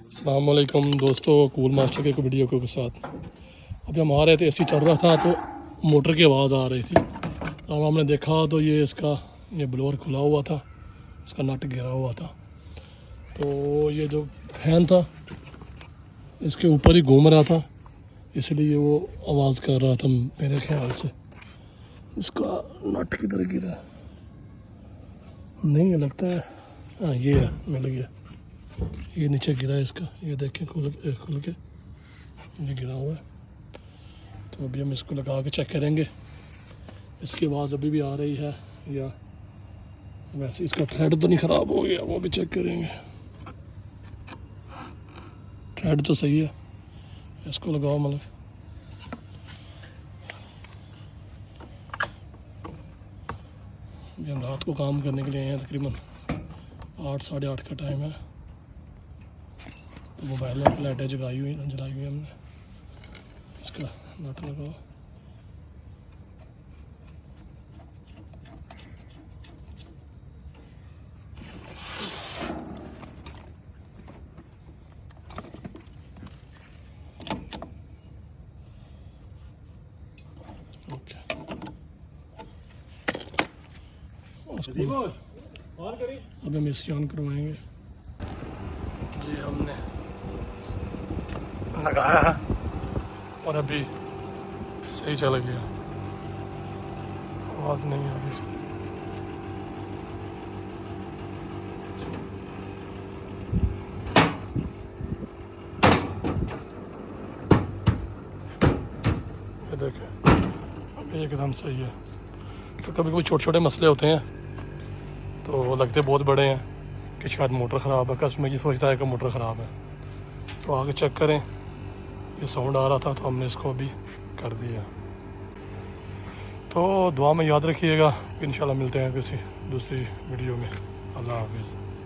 अस्सलाम वालेकुम दोस्तों, कूल मास्टर के वीडियो के साथ अभी हम आ रहे थे, एसी चल रहा था तो मोटर की आवाज़ आ रही थी। अब हमने देखा तो ये ब्लोअर खुला हुआ था, इसका नट गिरा हुआ था। तो ये जो फैन था इसके ऊपर ही घूम रहा था, इसलिए वो आवाज़ कर रहा था। मेरे ख्याल से इसका नट किधर गिरा नहीं लगता है। हाँ ये है, मिल गया। ये नीचे गिरा है इसका, ये देखें खुल के ये गिरा हुआ है। तो अभी हम इसको लगा के चेक करेंगे, इसकी आवाज़ अभी भी आ रही है या वैसे इसका थ्रेड तो नहीं ख़राब हो गया, वो भी चेक करेंगे। थ्रेड तो सही है, इसको लगाओ मतलब। हम रात को काम करने के लिए आए हैं, तकरीबन 8 साढ़े 8 का टाइम है। तो मोबाइल में लाइटें जलाई हुई हमने। इसका नट लगाओ। ओके, अब हम इसे ऑन करवाएंगे जी। हमने लगाया है और अभी सही चल गया, आवाज़ नहीं आ रही इसकी। ये देखें अभी एकदम सही है। तो कभी कभी छोटे छोटे मसले होते हैं तो लगते बहुत बड़े हैं कि शायद मोटर ख़राब है। कस्टमर ये सोचता है कि मोटर ख़राब है, तो आगे चेक करें। ये साउंड आ रहा था तो हमने इसको अभी कर दिया। तो दुआ में याद रखिएगा, इंशाल्लाह मिलते हैं किसी दूसरी वीडियो में। अल्लाह हाफिज़।